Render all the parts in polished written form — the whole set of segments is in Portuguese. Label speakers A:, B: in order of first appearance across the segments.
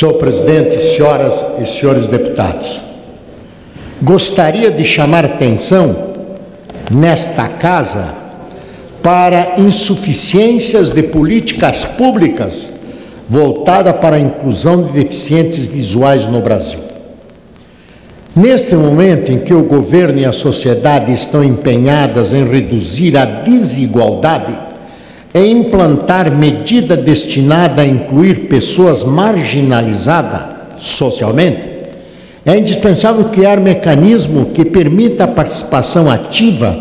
A: Senhor presidente, senhoras e senhores deputados, gostaria de chamar atenção nesta casa para insuficiências de políticas públicas voltadas para a inclusão de deficientes visuais no Brasil. Neste momento em que o governo e a sociedade estão empenhadas em reduzir a desigualdade e implantar medida destinada a incluir pessoas marginalizadas socialmente, é indispensável criar mecanismo que permita a participação ativa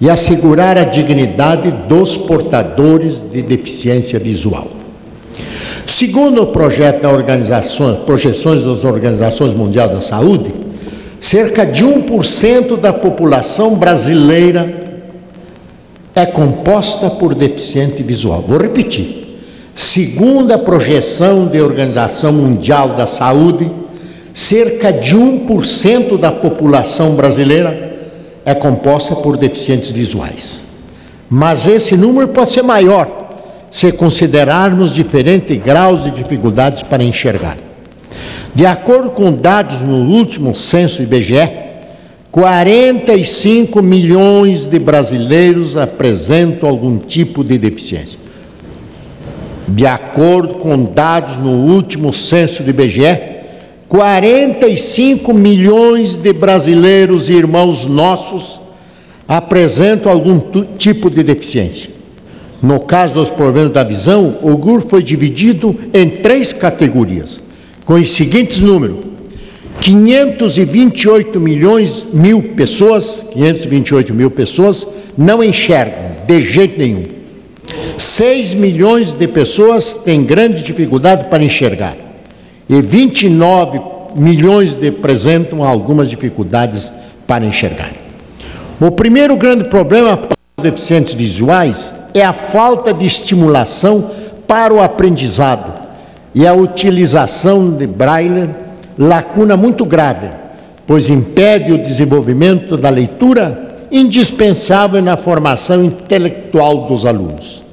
A: e assegurar a dignidade dos portadores de deficiência visual. Segundo o projeto da projeções das Organizações Mundiais da Saúde, cerca de 1% da população brasileira é composta por deficiente visual. Vou repetir. Segundo a projeção da Organização Mundial da Saúde, cerca de 1% da população brasileira é composta por deficientes visuais. Mas esse número pode ser maior se considerarmos diferentes graus de dificuldades para enxergar. De acordo com dados no último censo IBGE, 45 milhões de brasileiros apresentam algum tipo de deficiência. De acordo com dados no último censo do IBGE, 45 milhões de brasileiros, irmãos nossos, apresentam algum tipo de deficiência. No caso dos problemas da visão, o grupo foi dividido em 3 categorias, com os seguintes números: 528 mil pessoas não enxergam de jeito nenhum. 6 milhões de pessoas têm grande dificuldade para enxergar. E 29 milhões apresentam algumas dificuldades para enxergar. O primeiro grande problema para os deficientes visuais é a falta de estimulação para o aprendizado e a utilização de braille, lacuna muito grave, pois impede o desenvolvimento da leitura indispensável na formação intelectual dos alunos.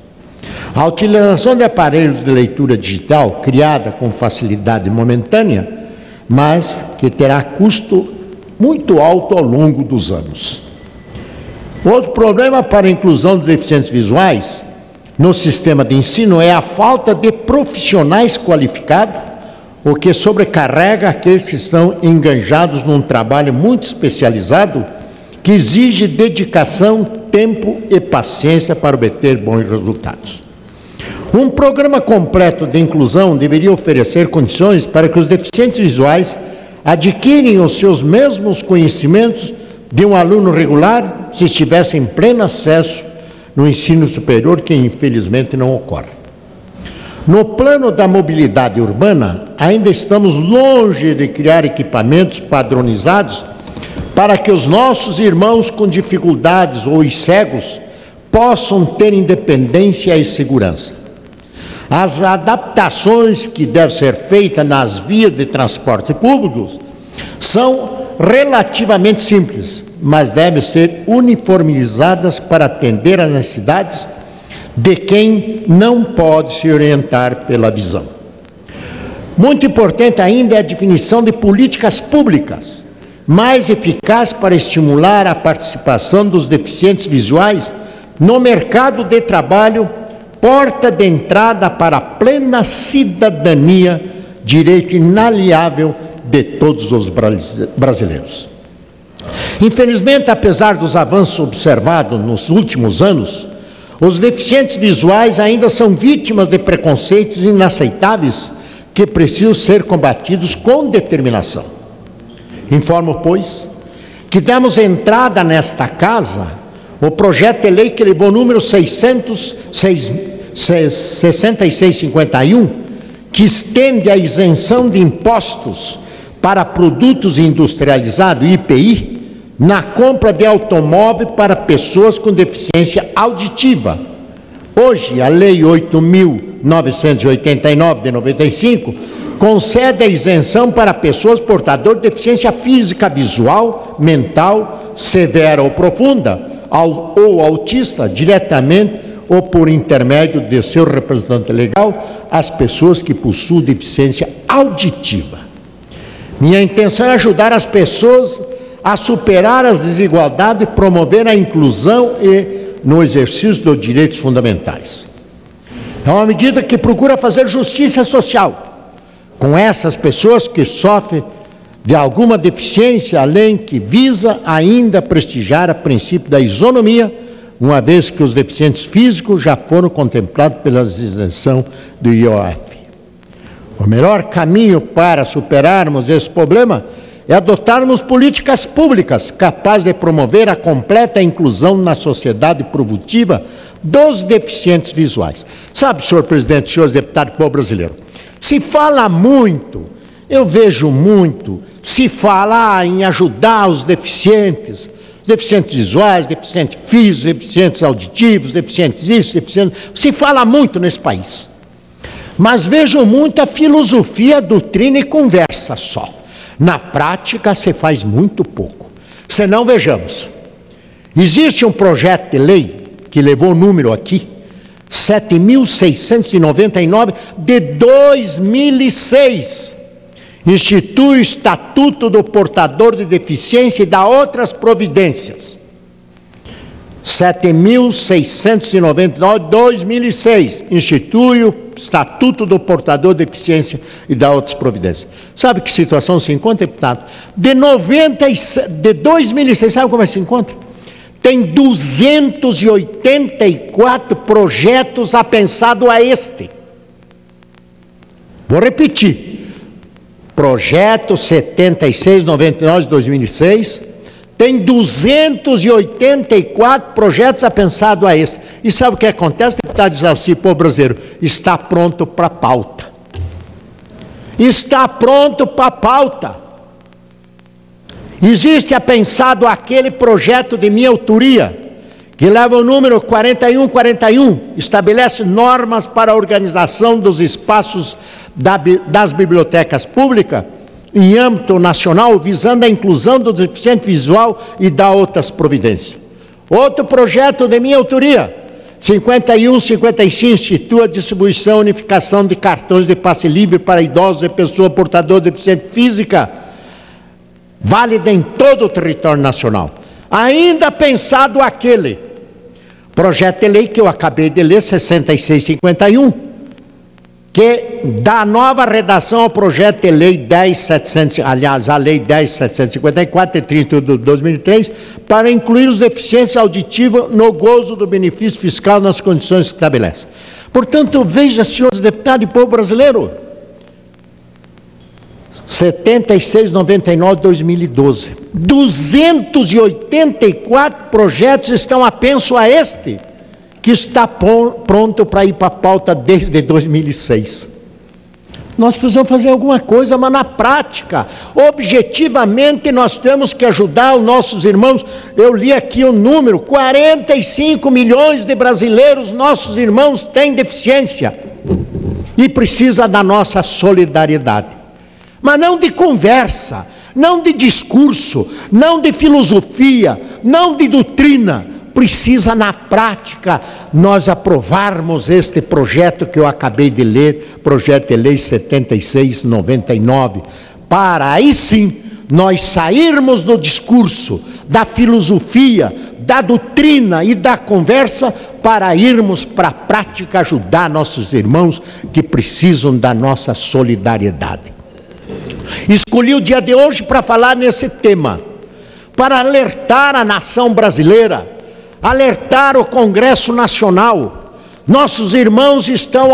A: A utilização de aparelhos de leitura digital, criada com facilidade momentânea, mas que terá custo muito alto ao longo dos anos. Outro problema para a inclusão dos deficientes visuais no sistema de ensino é a falta de profissionais qualificados, o que sobrecarrega aqueles que estão engajados num trabalho muito especializado que exige dedicação, tempo e paciência para obter bons resultados. Um programa completo de inclusão deveria oferecer condições para que os deficientes visuais adquirem os seus mesmos conhecimentos de um aluno regular se estivesse em pleno acesso no ensino superior, que infelizmente não ocorre. No plano da mobilidade urbana, ainda estamos longe de criar equipamentos padronizados para que os nossos irmãos com dificuldades ou os cegos possam ter independência e segurança. As adaptações que devem ser feitas nas vias de transporte públicos são relativamente simples, mas devem ser uniformizadas para atender às necessidades de quem não pode se orientar pela visão. Muito importante ainda é a definição de políticas públicas mais eficazes para estimular a participação dos deficientes visuais no mercado de trabalho, porta de entrada para a plena cidadania, direito inalienável de todos os brasileiros. Infelizmente, apesar dos avanços observados nos últimos anos, os deficientes visuais ainda são vítimas de preconceitos inaceitáveis que precisam ser combatidos com determinação. Informo, pois, que demos entrada nesta casa o projeto de lei que levou o número 6651, que estende a isenção de impostos para produtos industrializados, IPI, na compra de automóvel para pessoas com deficiência auditiva. Hoje, a Lei 8.989 de 95 concede a isenção para pessoas portadoras de deficiência física, visual, mental, severa ou profunda, ou autista, diretamente ou por intermédio de seu representante legal, as pessoas que possuem deficiência auditiva. Minha intenção é ajudar as pessoas a superar as desigualdades e promover a inclusão no exercício dos direitos fundamentais. É uma medida que procura fazer justiça social com essas pessoas que sofrem de alguma deficiência, além que visa ainda prestigiar o princípio da isonomia, uma vez que os deficientes físicos já foram contemplados pela isenção do IOF. O melhor caminho para superarmos esse problema é adotarmos políticas públicas capazes de promover a completa inclusão na sociedade produtiva dos deficientes visuais. Sabe, senhor presidente, senhores deputados do povo brasileiro, se fala muito, eu vejo muito, se falar em ajudar os deficientes visuais, deficientes físicos, deficientes auditivos, deficientes isso, deficientes... Se fala muito nesse país. Mas vejo muita filosofia, doutrina e conversa só. Na prática, se faz muito pouco. Senão, vejamos. Existe um projeto de lei, que levou o número aqui, 7.699, de 2006. Institui o Estatuto do Portador de Deficiência e dá outras providências. 7.699, 2006. Institui o Estatuto do Portador de Deficiência e dá outras providências. Sabe que situação se encontra, deputado? De 2006, sabe como é que se encontra? Tem 284 projetos apensados a este. Vou repetir. Projeto 7699 de 2006, tem 284 projetos apensados a esse. E sabe o que acontece, deputado Isalci, povo brasileiro? Está pronto para pauta. Está pronto para pauta. Existe apensado aquele projeto de minha autoria, que leva o número 4141, estabelece normas para a organização dos espaços das bibliotecas públicas em âmbito nacional, visando a inclusão do deficiente visual e dá outras providências. Outro projeto de minha autoria, 5155, institui a distribuição e unificação de cartões de passe livre para idosos e pessoa portadora de deficiência física, válida em todo o território nacional. Ainda pensado aquele projeto de lei que eu acabei de ler, 6651, que dá nova redação ao projeto de lei 10.700, aliás, a lei 10.754, de 30 de 2003, para incluir os deficientes auditivos no gozo do benefício fiscal nas condições que estabelece. Portanto, veja, senhores deputados e povo brasileiro, 7699 de 2012, 284 projetos estão apenso a este, que está pronto para ir para a pauta desde 2006. Nós precisamos fazer alguma coisa, mas na prática, objetivamente, nós temos que ajudar os nossos irmãos. Eu li aqui o número, 45 milhões de brasileiros, nossos irmãos, têm deficiência e precisa da nossa solidariedade. Mas não de conversa, não de discurso, não de filosofia, não de doutrina. Precisa na prática nós aprovarmos este projeto que eu acabei de ler, projeto de lei 7699, para aí sim nós sairmos do discurso, da filosofia, da doutrina e da conversa, para irmos para a prática ajudar nossos irmãos que precisam da nossa solidariedade. Escolhi o dia de hoje para falar nesse tema, para alertar a nação brasileira, alertar o Congresso Nacional. Nossos irmãos estão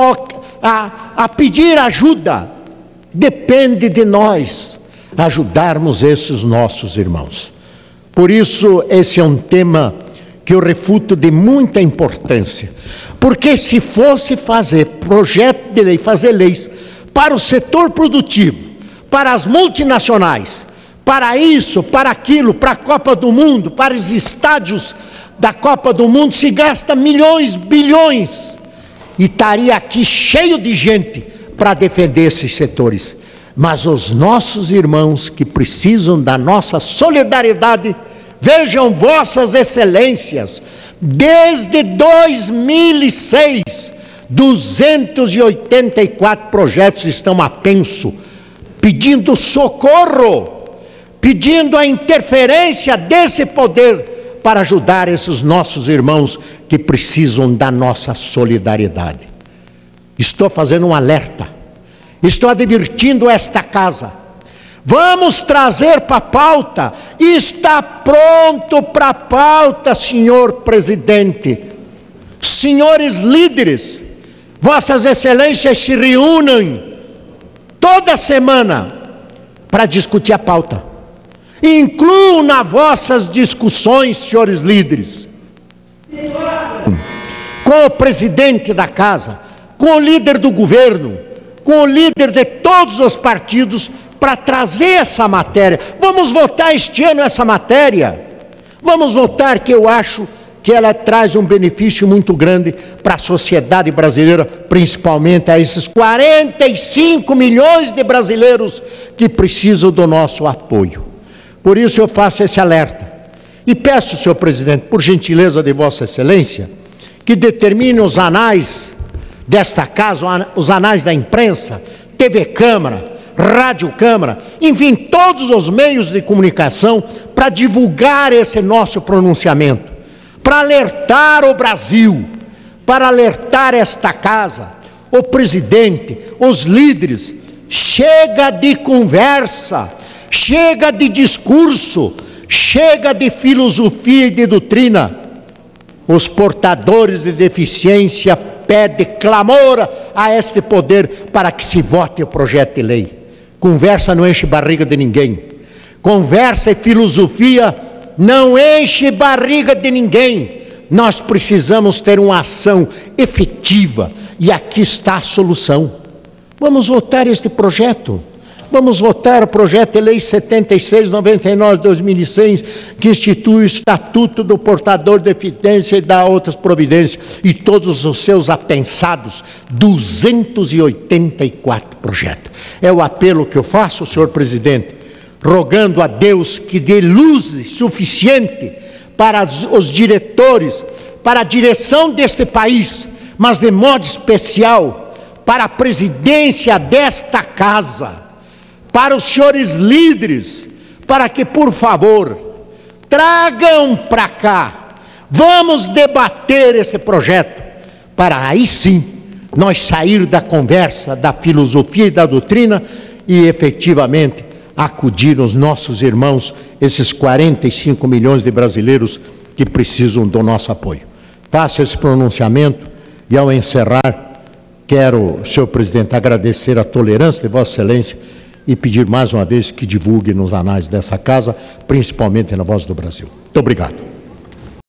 A: a pedir ajuda. Depende de nós ajudarmos esses nossos irmãos. Por isso, esse é um tema que eu refuto de muita importância. Porque se fosse fazer projeto de lei, fazer leis para o setor produtivo, para as multinacionais, para isso, para aquilo, para a Copa do Mundo, para os estádios da Copa do Mundo, se gasta milhões, bilhões, e estaria aqui cheio de gente para defender esses setores. Mas os nossos irmãos que precisam da nossa solidariedade, vejam vossas excelências, Desde 2006, 284 projetos estão a penso, pedindo socorro, pedindo a interferência desse poder para ajudar esses nossos irmãos que precisam da nossa solidariedade. Estou fazendo um alerta, estou advertindo esta casa. Vamos trazer para a pauta, está pronto para a pauta, senhor presidente. Senhores líderes, vossas excelências se reúnem toda semana para discutir a pauta. Incluam nas vossas discussões, senhores líderes, com o presidente da casa, com o líder do governo, com o líder de todos os partidos, para trazer essa matéria. Vamos votar este ano essa matéria. Vamos votar, que eu acho que ela traz um benefício muito grande para a sociedade brasileira, principalmente a esses 45 milhões de brasileiros que precisam do nosso apoio. Por isso eu faço esse alerta. E peço, senhor presidente, por gentileza de vossa excelência, que determine os anais desta casa, os anais da imprensa, TV Câmara, Rádio Câmara, enfim, todos os meios de comunicação, para divulgar esse nosso pronunciamento, para alertar o Brasil, para alertar esta casa, o presidente, os líderes. Chega de conversa, chega de discurso, chega de filosofia e de doutrina. Os portadores de deficiência pedem clamor a este poder para que se vote o projeto de lei. Conversa não enche barriga de ninguém. Conversa e filosofia não enche barriga de ninguém. Nós precisamos ter uma ação efetiva, e aqui está a solução. Vamos votar este projeto. Vamos votar o projeto de lei 7699/2006, que institui o Estatuto do Portador de Deficiência e dá outras providências, e todos os seus apensados, 284 projetos. É o apelo que eu faço, senhor presidente, rogando a Deus que dê luz suficiente para os diretores, para a direção deste país, mas de modo especial para a presidência desta casa, para os senhores líderes, para que, por favor, tragam para cá, vamos debater esse projeto, para aí sim nós sair da conversa, da filosofia e da doutrina, e efetivamente acudir os nossos irmãos, esses 45 milhões de brasileiros que precisam do nosso apoio. Faço esse pronunciamento e, ao encerrar, quero, senhor presidente, agradecer a tolerância de vossa excelência e pedir mais uma vez que divulgue nos anais dessa casa, principalmente na Voz do Brasil. Muito obrigado.